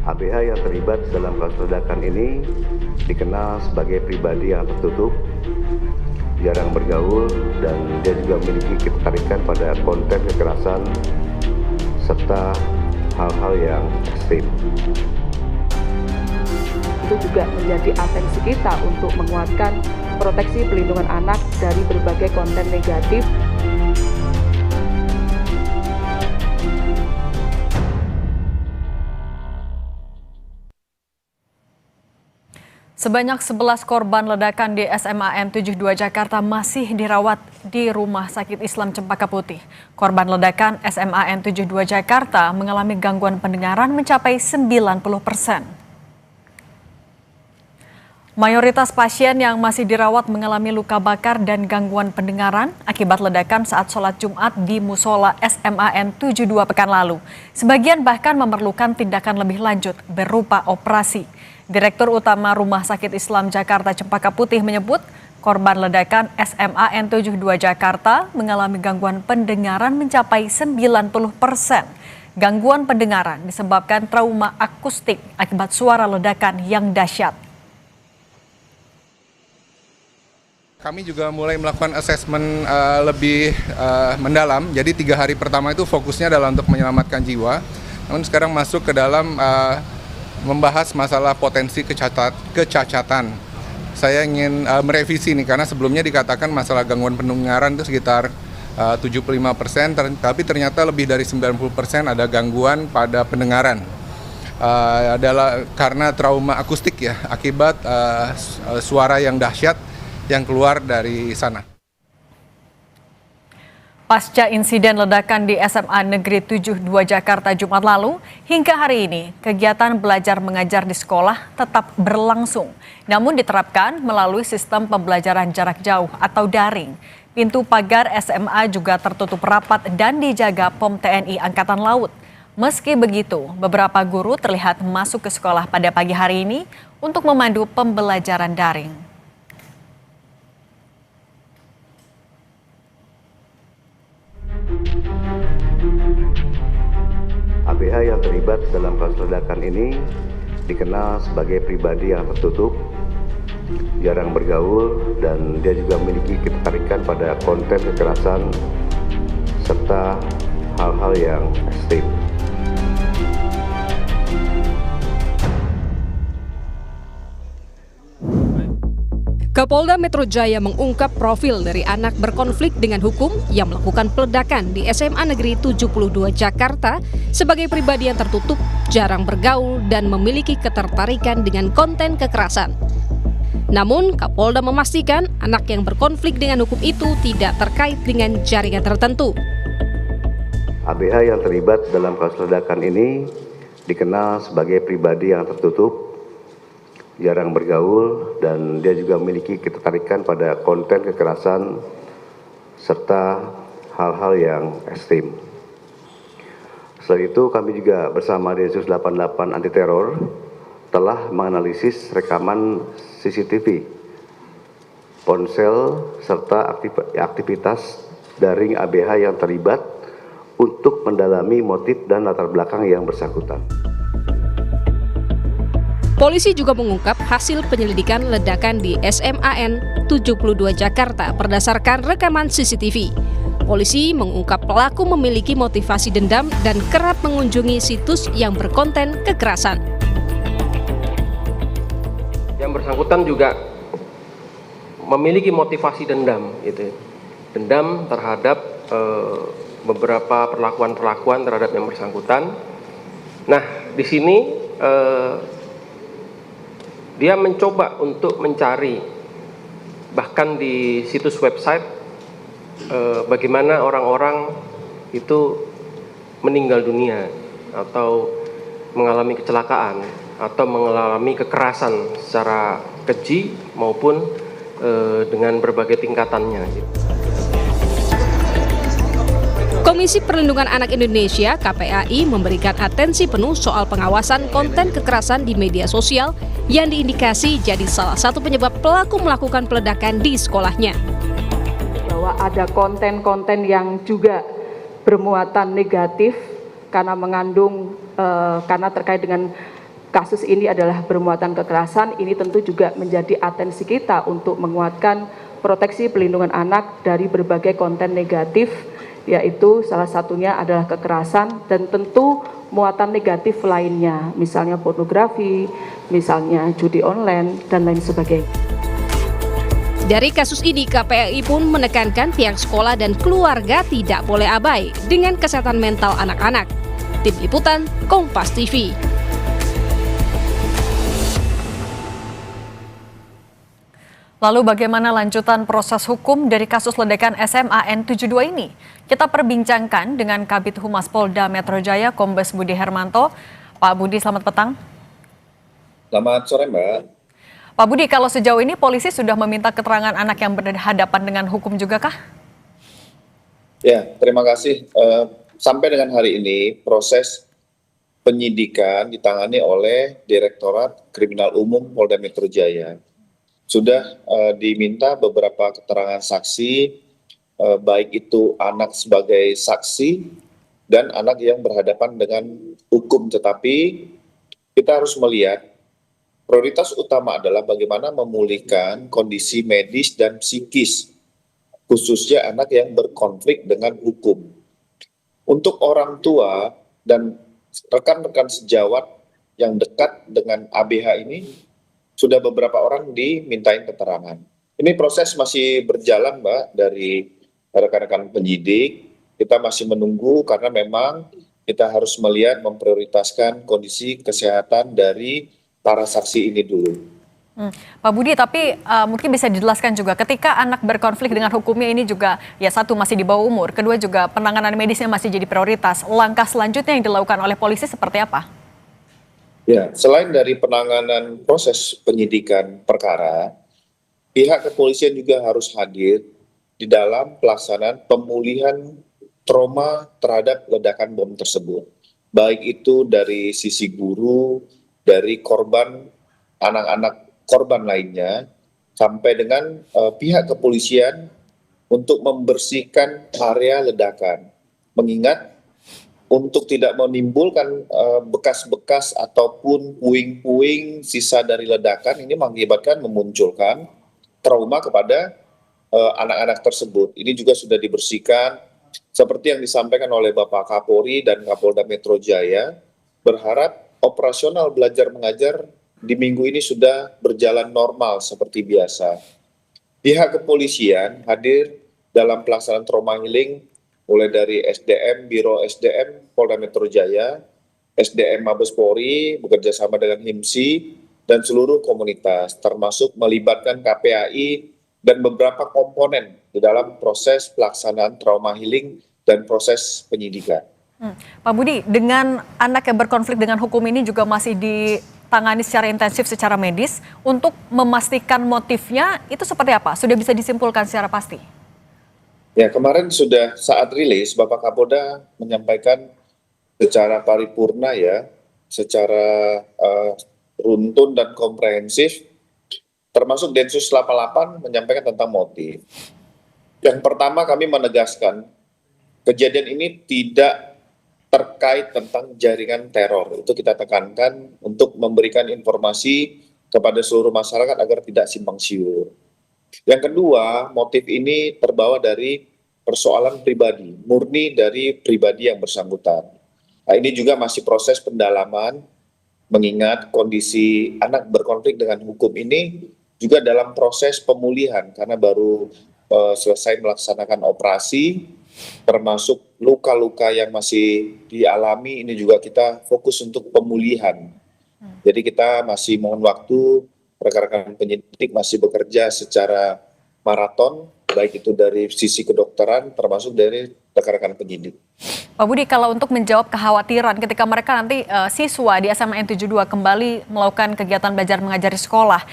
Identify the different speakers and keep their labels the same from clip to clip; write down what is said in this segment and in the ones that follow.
Speaker 1: ABH yang terlibat dalam kasus ledakan ini dikenal sebagai pribadi yang tertutup, jarang bergaul, dan dia juga memiliki ketertarikan pada konten kekerasan serta hal-hal yang ekstrim.
Speaker 2: Itu juga menjadi atensi kita untuk menguatkan proteksi pelindungan anak dari berbagai konten negatif.
Speaker 3: Sebanyak 11 korban ledakan di SMAN 72 Jakarta masih dirawat di Rumah Sakit Islam Cempaka Putih. Korban ledakan SMAN 72 Jakarta mengalami gangguan pendengaran mencapai 90%. Mayoritas pasien yang masih dirawat mengalami luka bakar dan gangguan pendengaran akibat ledakan saat sholat Jumat di musola SMAN 72 pekan lalu. Sebagian bahkan memerlukan tindakan lebih lanjut berupa operasi. Direktur Utama Rumah Sakit Islam Jakarta Cempaka Putih menyebut korban ledakan SMAN 72 Jakarta mengalami gangguan pendengaran mencapai 90%. Gangguan pendengaran disebabkan trauma akustik akibat suara ledakan yang dahsyat.
Speaker 4: Kami juga mulai melakukan asesmen lebih mendalam. Jadi 3 hari pertama itu fokusnya adalah untuk menyelamatkan jiwa. Namun sekarang masuk ke dalam membahas masalah potensi kecacatan. Saya ingin merevisi nih karena sebelumnya dikatakan masalah gangguan pendengaran itu sekitar 75%, tapi ternyata lebih dari 90% ada gangguan pada pendengaran. Adalah karena trauma akustik ya, akibat suara yang dahsyat yang keluar dari sana.
Speaker 3: Pasca insiden ledakan di SMA Negeri 72 Jakarta Jumat lalu, hingga hari ini kegiatan belajar mengajar di sekolah tetap berlangsung. Namun diterapkan melalui sistem pembelajaran jarak jauh atau daring. Pintu pagar SMA juga tertutup rapat dan dijaga POM TNI Angkatan Laut. Meski begitu, beberapa guru terlihat masuk ke sekolah pada pagi hari ini untuk memandu pembelajaran daring.
Speaker 1: ABH yang terlibat dalam kasus ledakan ini dikenal sebagai pribadi yang tertutup, jarang bergaul, dan dia juga memiliki ketertarikan pada konten kekerasan serta hal-hal yang ekstrim.
Speaker 5: Kapolda Metro Jaya mengungkap profil dari anak berkonflik dengan hukum yang melakukan peledakan di SMA Negeri 72 Jakarta sebagai pribadi yang tertutup, jarang bergaul, dan memiliki ketertarikan dengan konten kekerasan. Namun, Kapolda memastikan anak yang berkonflik dengan hukum itu tidak terkait dengan jaringan tertentu.
Speaker 1: ABH yang terlibat dalam kasus ledakan ini dikenal sebagai pribadi yang tertutup, jarang bergaul, dan dia juga memiliki ketertarikan pada konten kekerasan serta hal-hal yang ekstrim. Selain itu, kami juga bersama Densus 88 Anti Teror telah menganalisis rekaman CCTV, ponsel, serta aktivitas daring ABH yang terlibat untuk mendalami motif dan latar belakang yang bersangkutan.
Speaker 5: Polisi juga mengungkap hasil penyelidikan ledakan di SMAN 72 Jakarta berdasarkan rekaman CCTV. Polisi mengungkap pelaku memiliki motivasi dendam dan kerap mengunjungi situs yang berkonten kekerasan.
Speaker 6: Yang bersangkutan juga memiliki motivasi dendam, gitu. Dendam terhadap beberapa perlakuan terhadap yang bersangkutan. Nah, di sini dia mencoba untuk mencari, bahkan di situs website, bagaimana orang-orang itu meninggal dunia atau mengalami kecelakaan atau mengalami kekerasan secara keji maupun dengan berbagai tingkatannya.
Speaker 5: Komisi Perlindungan Anak Indonesia (KPAI) memberikan atensi penuh soal pengawasan konten kekerasan di media sosial yang diindikasi jadi salah satu penyebab pelaku melakukan peledakan di sekolahnya.
Speaker 2: Bahwa ada konten-konten yang juga bermuatan negatif karena karena terkait dengan kasus ini adalah bermuatan kekerasan, ini tentu juga menjadi atensi kita untuk menguatkan proteksi pelindungan anak dari berbagai konten negatif, yaitu salah satunya adalah kekerasan dan tentu muatan negatif lainnya, misalnya pornografi, misalnya judi online, dan lain sebagainya.
Speaker 5: Dari kasus ini, KPAI pun menekankan pihak sekolah dan keluarga tidak boleh abai dengan kesehatan mental anak-anak. Tim Liputan, Kompas TV.
Speaker 3: Lalu bagaimana lanjutan proses hukum dari kasus ledakan SMAN 72 ini? Kita perbincangkan dengan Kabid Humas Polda Metro Jaya, Kombes Budi Hermanto. Pak Budi, selamat petang.
Speaker 7: Selamat sore, Mbak.
Speaker 3: Pak Budi, kalau sejauh ini polisi sudah meminta keterangan anak yang berhadapan dengan hukum juga kah?
Speaker 7: Ya, terima kasih. Sampai dengan hari ini, proses penyidikan ditangani oleh Direktorat Kriminal Umum Polda Metro Jaya. Sudah diminta beberapa keterangan saksi, baik itu anak sebagai saksi dan anak yang berhadapan dengan hukum. Tetapi kita harus melihat prioritas utama adalah bagaimana memulihkan kondisi medis dan psikis, khususnya anak yang berkonflik dengan hukum. Untuk orang tua dan rekan-rekan sejawat yang dekat dengan ABH ini, sudah beberapa orang dimintain keterangan. Ini proses masih berjalan, Mbak, dari rekan-rekan penyidik. Kita masih menunggu karena memang kita harus melihat memprioritaskan kondisi kesehatan dari para saksi ini dulu.
Speaker 3: Pak Budi, tapi mungkin bisa dijelaskan juga ketika anak berkonflik dengan hukumnya ini juga ya satu masih di bawah umur, kedua juga penanganan medisnya masih jadi prioritas. Langkah selanjutnya yang dilakukan oleh polisi seperti apa?
Speaker 7: Ya, selain dari penanganan proses penyidikan perkara, pihak kepolisian juga harus hadir di dalam pelaksanaan pemulihan trauma terhadap ledakan bom tersebut. Baik itu dari sisi guru, dari korban, anak-anak korban lainnya, sampai dengan pihak kepolisian untuk membersihkan area ledakan. Mengingat untuk tidak menimbulkan bekas-bekas ataupun puing-puing sisa dari ledakan, ini mengakibatkan memunculkan trauma kepada anak-anak tersebut. Ini juga sudah dibersihkan, seperti yang disampaikan oleh Bapak Kapolri dan Kapolda Metro Jaya, berharap operasional belajar mengajar di minggu ini sudah berjalan normal seperti biasa. Pihak kepolisian hadir dalam pelaksanaan trauma healing, mulai dari SDM, Biro SDM Polda Metro Jaya, SDM Mabes Polri, bekerja sama dengan HIMSI, dan seluruh komunitas, termasuk melibatkan KPAI dan beberapa komponen di dalam proses pelaksanaan trauma healing dan proses penyidikan.
Speaker 3: Pak Budi, dengan anak yang berkonflik dengan hukum ini juga masih ditangani secara intensif secara medis, untuk memastikan motifnya itu seperti apa? Sudah bisa disimpulkan secara pasti?
Speaker 7: Ya, kemarin sudah saat rilis, Bapak Kapolda menyampaikan secara paripurna ya, secara runtun dan komprehensif, termasuk Densus 88 menyampaikan tentang motif. Yang pertama kami menegaskan, kejadian ini tidak terkait tentang jaringan teror. Itu kita tekankan untuk memberikan informasi kepada seluruh masyarakat agar tidak simpang siur. Yang kedua, motif ini terbawa dari persoalan pribadi, murni dari pribadi yang bersangkutan. Nah, ini juga masih proses pendalaman, mengingat kondisi anak berkonflik dengan hukum ini juga dalam proses pemulihan, karena baru selesai melaksanakan operasi, termasuk luka-luka yang masih dialami, ini juga kita fokus untuk pemulihan. Jadi kita masih mohon waktu, rekan-rekan penyidik masih bekerja secara maraton, baik itu dari sisi kedokteran termasuk dari rekan-rekan penyidik.
Speaker 3: Pak Budi, kalau untuk menjawab kekhawatiran ketika mereka nanti siswa di SMAN 72 kembali melakukan kegiatan belajar mengajar di sekolah,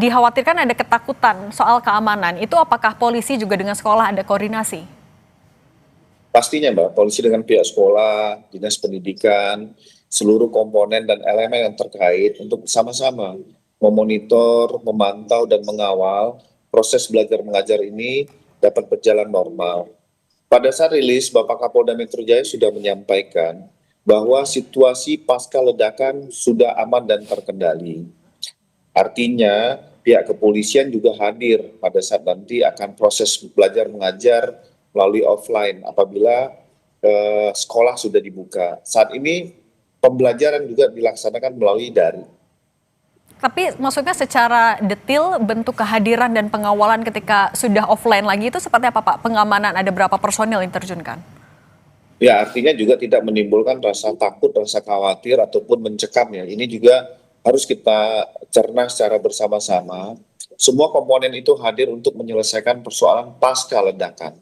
Speaker 3: dikhawatirkan ada ketakutan soal keamanan, itu apakah polisi juga dengan sekolah ada koordinasi?
Speaker 7: Pastinya Mbak, polisi dengan pihak sekolah, dinas pendidikan, seluruh komponen dan elemen yang terkait untuk sama-sama memonitor, memantau, dan mengawal proses belajar mengajar ini dapat berjalan normal. Pada saat rilis, Bapak Kapolda Metro Jaya sudah menyampaikan bahwa situasi pasca ledakan sudah aman dan terkendali. Artinya, pihak kepolisian juga hadir pada saat nanti akan proses belajar mengajar melalui offline apabila sekolah sudah dibuka. Saat ini pembelajaran juga dilaksanakan melalui daring.
Speaker 3: Tapi maksudnya secara detail bentuk kehadiran dan pengawalan ketika sudah offline lagi itu seperti apa Pak? Pengamanan, ada berapa personil yang diterjunkan?
Speaker 7: Ya, artinya juga tidak menimbulkan rasa takut, rasa khawatir ataupun mencekam ya. Ini juga harus kita cerna secara bersama-sama. Semua komponen itu hadir untuk menyelesaikan persoalan pasca ledakan.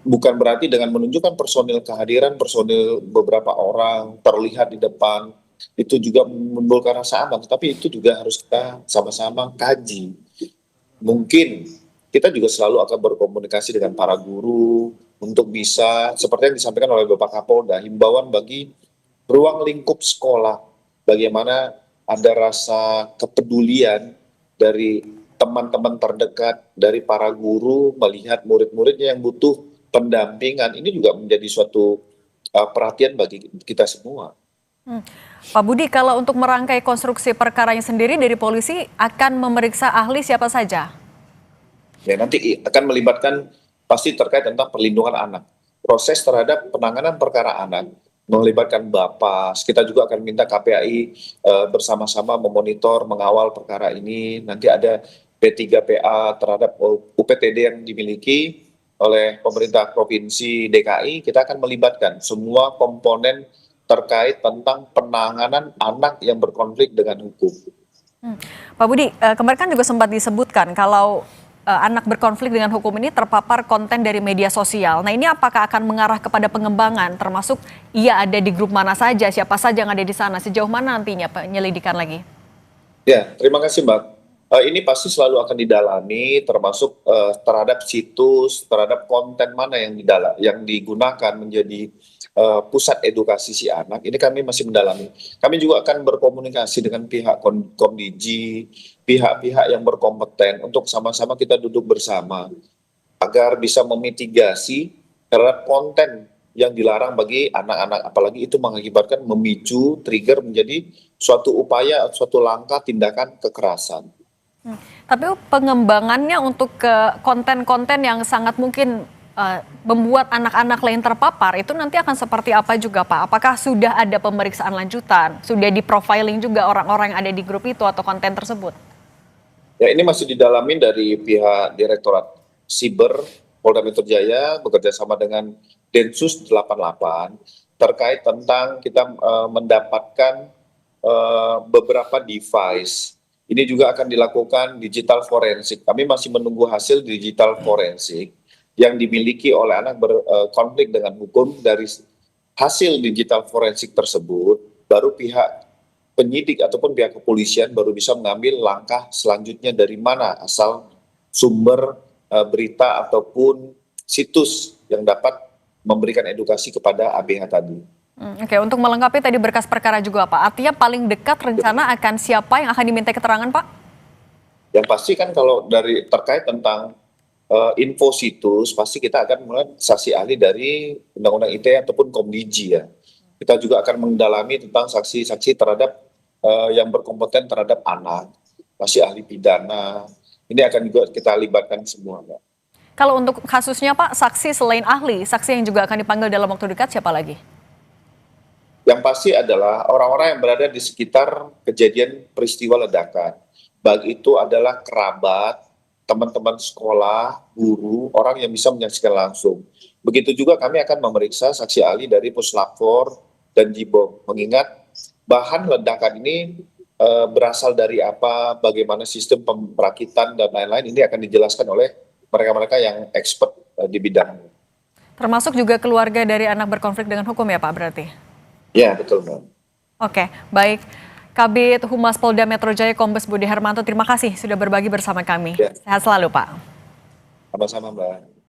Speaker 7: Bukan berarti dengan menunjukkan personil kehadiran, personil beberapa orang terlihat di depan, itu juga menimbulkan rasa aman, tapi itu juga harus kita sama-sama kaji. Mungkin kita juga selalu akan berkomunikasi dengan para guru untuk bisa, seperti yang disampaikan oleh Bapak Kapolda, himbauan bagi ruang lingkup sekolah, bagaimana ada rasa kepedulian dari teman-teman terdekat, dari para guru melihat murid-muridnya yang butuh pendampingan. Ini juga menjadi suatu perhatian bagi kita semua.
Speaker 3: Pak Budi, kalau untuk merangkai konstruksi perkaranya sendiri dari polisi akan memeriksa ahli siapa saja?
Speaker 7: Ya, nanti akan melibatkan pasti terkait tentang perlindungan anak. Proses terhadap penanganan perkara anak melibatkan Bapas. Kita juga akan minta KPAI bersama-sama memonitor, mengawal perkara ini. Nanti ada P3PA terhadap UPTD yang dimiliki oleh pemerintah Provinsi DKI. Kita akan melibatkan semua komponen terkait tentang penanganan anak yang berkonflik dengan hukum.
Speaker 3: Pak Budi, kemarin kan juga sempat disebutkan kalau anak berkonflik dengan hukum ini terpapar konten dari media sosial. Nah, ini apakah akan mengarah kepada pengembangan, termasuk ia ada di grup mana saja, siapa saja yang ada di sana, sejauh mana nantinya penyelidikan lagi?
Speaker 7: Ya, terima kasih Mbak. Ini pasti selalu akan didalami, termasuk terhadap situs, terhadap konten mana yang digunakan menjadi pusat edukasi si anak. Ini kami masih mendalami. Kami juga akan berkomunikasi dengan pihak Komdiji, pihak-pihak yang berkompeten untuk sama-sama kita duduk bersama agar bisa memitigasi terhadap konten yang dilarang bagi anak-anak, apalagi itu mengakibatkan memicu trigger menjadi suatu upaya, suatu langkah tindakan kekerasan.
Speaker 3: Tapi pengembangannya untuk ke konten-konten yang sangat mungkin membuat anak-anak lain terpapar itu nanti akan seperti apa juga Pak? Apakah sudah ada pemeriksaan lanjutan? Sudah di-profiling juga orang-orang yang ada di grup itu atau konten tersebut?
Speaker 7: Ya, ini masih didalami dari pihak Direktorat Siber Polda Metro Jaya bekerja sama dengan Densus 88 terkait tentang kita mendapatkan beberapa device. Ini juga akan dilakukan digital forensik. Kami masih menunggu hasil digital forensik yang dimiliki oleh anak berkonflik dengan hukum. Dari hasil digital forensik tersebut, baru pihak penyidik ataupun pihak kepolisian baru bisa mengambil langkah selanjutnya dari mana asal sumber berita ataupun situs yang dapat memberikan edukasi kepada ABH tadi.
Speaker 3: Oke, untuk melengkapi tadi berkas perkara juga Pak, artinya paling dekat rencana akan siapa yang akan diminta keterangan Pak?
Speaker 7: Yang pasti kan kalau dari terkait tentang info situs, pasti kita akan mulai saksi ahli dari Undang-Undang ITE ataupun Komdiji ya. Kita juga akan mendalami tentang saksi-saksi terhadap yang berkompeten terhadap anak, saksi ahli pidana. Ini akan juga kita libatkan semua Mbak.
Speaker 3: Kalau untuk kasusnya Pak, saksi selain ahli, saksi yang juga akan dipanggil dalam waktu dekat siapa lagi?
Speaker 7: Yang pasti adalah orang-orang yang berada di sekitar kejadian peristiwa ledakan. Baik itu adalah kerabat, teman-teman sekolah, guru, orang yang bisa menyaksikan langsung. Begitu juga kami akan memeriksa saksi ahli dari Puslapfor dan Jibom. Mengingat bahan ledakan ini berasal dari apa, bagaimana sistem perakitan dan lain-lain, ini akan dijelaskan oleh mereka-mereka yang expert di bidang.
Speaker 3: Termasuk juga keluarga dari anak berkonflik dengan hukum ya Pak berarti?
Speaker 7: Ya, betul Mbak.
Speaker 3: Oke, baik. Kabid Humas Polda Metro Jaya Kombes Budi Hermanto, terima kasih sudah berbagi bersama kami. Ya. Sehat selalu Pak.
Speaker 7: Sama-sama Mbak.